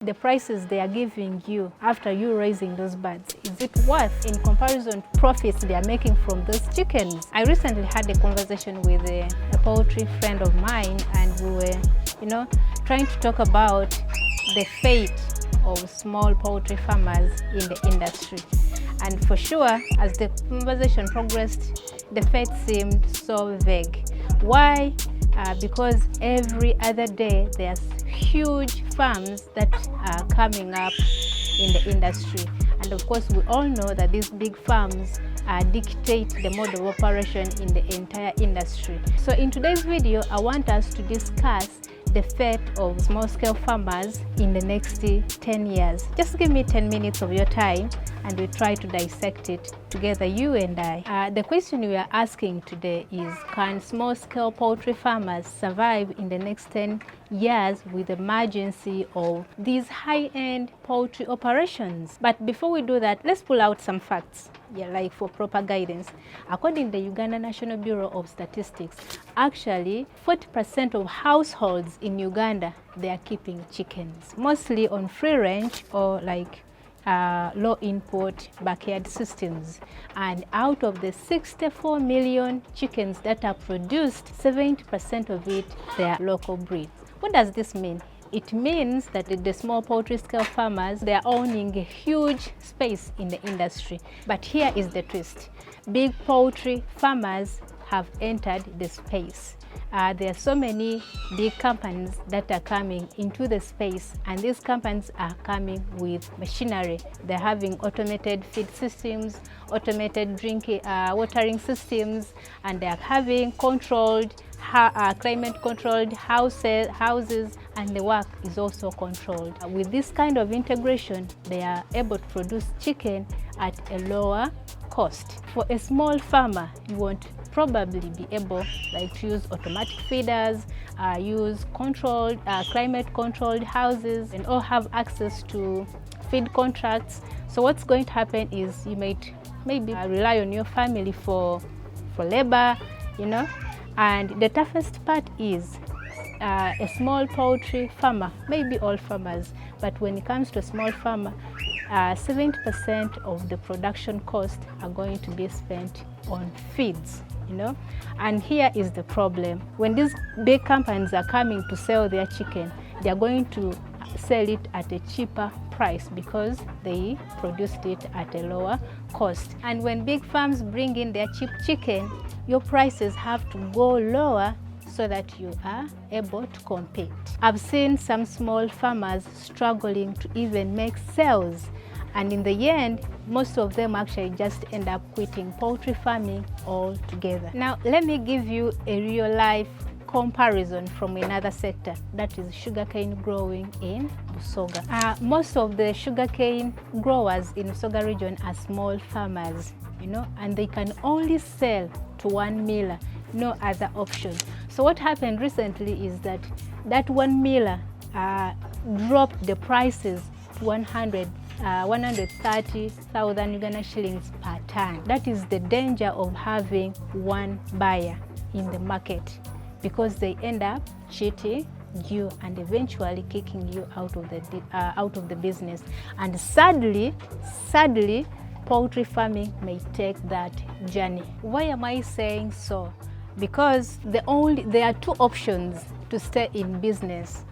The prices they are giving you after you raising those birds, is it worth in comparison to profits they are making from those chickens? I recently had a conversation with a poultry friend of mine, and we were, trying to talk about the fate of small poultry farmers in the industry. And for sure, as the conversation progressed, the fate seemed so vague. Why? Because every other day there's huge farms that are coming up in the industry. And of course, we all know that these big farms dictate the mode of operation in the entire industry. So in today's video, I want us to discuss the fate of small-scale farmers in the next 10 years. Just give me 10 minutes of your time and we'll try to dissect it together, you and I. The question we are asking today is, can small-scale poultry farmers survive in the next 10 years with the emergency of these high-end poultry operations? But before we do that, let's pull out some facts, like for proper guidance. According to the Uganda National Bureau of Statistics, actually 40% of households in Uganda, they are keeping chickens, mostly on free range or low input backyard systems. And out of the 64 million chickens that are produced, 70% of it, they are local breeds. What does this mean? It means that the small poultry scale farmers, they are owning a huge space in the industry. But here is the twist. Big poultry farmers have entered the space. There are so many big companies that are coming into the space, and these companies are coming with machinery. They're having automated feed systems, automated watering systems, and they're having climate-controlled houses, and the work is also controlled. With this kind of integration, they are able to produce chicken at a lower cost. For a small farmer, you won't probably be able to use automatic feeders, use climate-controlled houses, and all have access to feed contracts. So what's going to happen is you might maybe rely on your family for labor, And the toughest part is a small poultry farmer, maybe all farmers, but when it comes to a small farmer, 70% of the production costs are going to be spent on feeds, And here is the problem. When these big companies are coming to sell their chicken, they are going to sell it at a cheaper price because they produced it at a lower cost. And when big farms bring in their cheap chicken, your prices have to go lower so that you are able to compete. I've seen some small farmers struggling to even make sales, and in the end, most of them actually just end up quitting poultry farming altogether. Now, let me give you a real-life comparison from another sector, that is sugarcane growing in Busoga. Most of the sugarcane growers in Busoga region are small farmers, and they can only sell to one miller, no other option. So what happened recently is that one miller dropped the prices to 130,000 Uganda shillings per ton. That is the danger of having one buyer in the market, because they end up cheating you and eventually kicking you out of the business. And sadly, poultry farming may take that journey. Why am I saying so? Because there are two options to stay in business,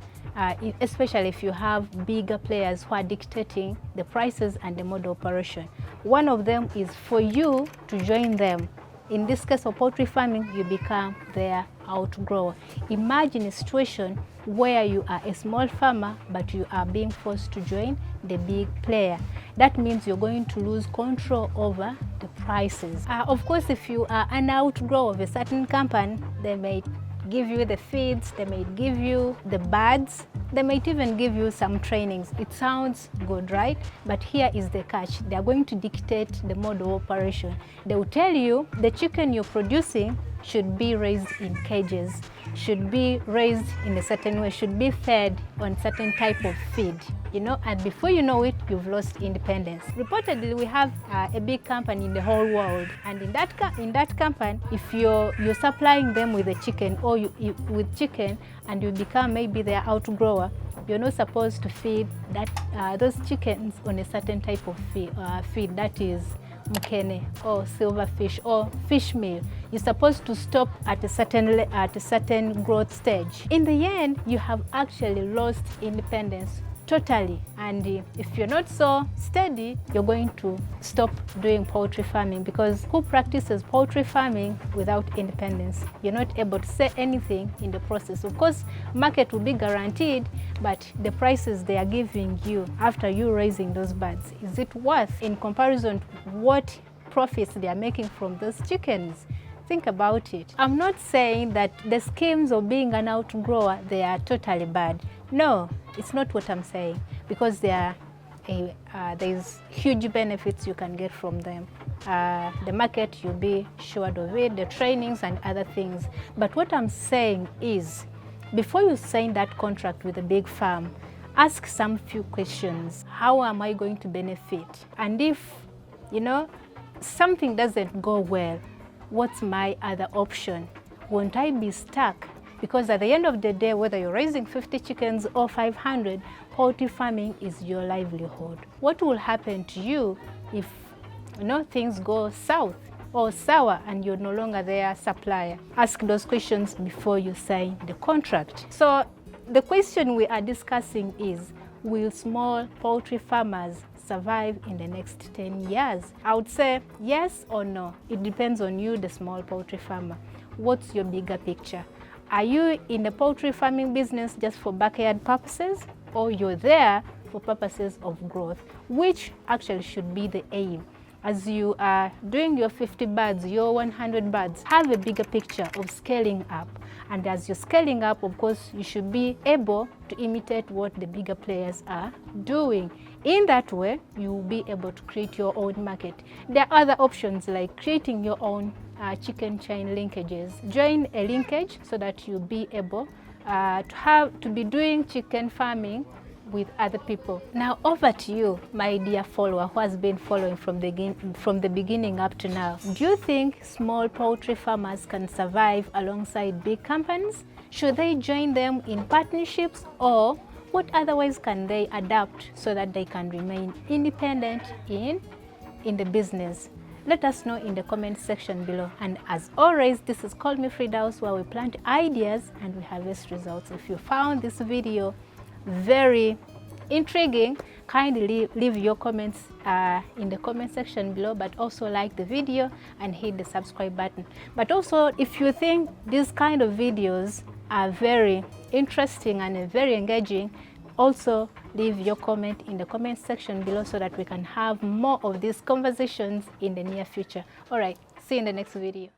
especially if you have bigger players who are dictating the prices and the mode of operation. One of them is for you to join them. In this case of poultry farming, you become their outgrower. Imagine a situation where you are a small farmer, but you are being forced to join the big player. That means you're going to lose control over the prices. Of course, if you are an outgrower of a certain company, they may give you the feeds, they may give you the birds, they might even give you some trainings. It sounds good, right? But here is the catch. They are going to dictate the mode of operation. They will tell you the chicken you're producing should be raised in cages, should be raised in a certain way, should be fed on certain type of feed, you know, and before you know it, you've lost independence. Reportedly, we have a big company in the whole world, and in that company, if you're supplying them with a chicken or with chicken, and you become maybe their outgrower, you're not supposed to feed those chickens on a certain type of feed, that is mukene or silverfish or fish meal. You're supposed to stop at a certain growth stage. In the end, you have actually lost independence totally, and if you're not so steady, you're going to stop doing poultry farming, because who practices poultry farming without independence? You're not able to say anything in the process. Of course, market will be guaranteed, but the prices they are giving you after you raising those birds, is it worth in comparison to what profits they are making from those chickens? Think about it. I'm not saying that the schemes of being an outgrower, they are totally bad. No, it's not what I'm saying, because there's huge benefits you can get from them. The market, you'll be assured of it, the trainings and other things. But what I'm saying is, before you sign that contract with a big farm, ask some few questions. How am I going to benefit? And if, you know, something doesn't go well, what's my other option? Won't I be stuck? Because at the end of the day, whether you're raising 50 chickens or 500, poultry farming is your livelihood. What will happen to you if, you know, things go south or sour and you're no longer their supplier? Ask those questions before you sign the contract. So the question we are discussing is, will small poultry farmers survive in the next 10 years? I would say yes or no. It depends on you, the small poultry farmer. What's your bigger picture? Are you in the poultry farming business just for backyard purposes, or you're there for purposes of growth, which actually should be the aim? As you are doing your 50 birds, your 100 birds, have a bigger picture of scaling up. And as you're scaling up, of course, you should be able to imitate what the bigger players are doing. In that way, you will be able to create your own market. There are other options like creating your own chicken chain linkages. Join a linkage so that you'll be able to be doing chicken farming with other people. Now over to you, my dear follower who has been following from the beginning up to now. Do you think small poultry farmers can survive alongside big companies? Should they join them in partnerships, or what otherwise can they adapt so that they can remain independent in the business? Let us know in the comment section below. And as always, this is Call Me Fridaus, where we plant ideas and we harvest results. If you found this video very intriguing, kindly leave your comments in the comment section below, but also like the video and hit the subscribe button. But also, if you think these kind of videos are very interesting and very engaging, also leave your comment in the comment section below so that we can have more of these conversations in the near future. All right, see you in the next video.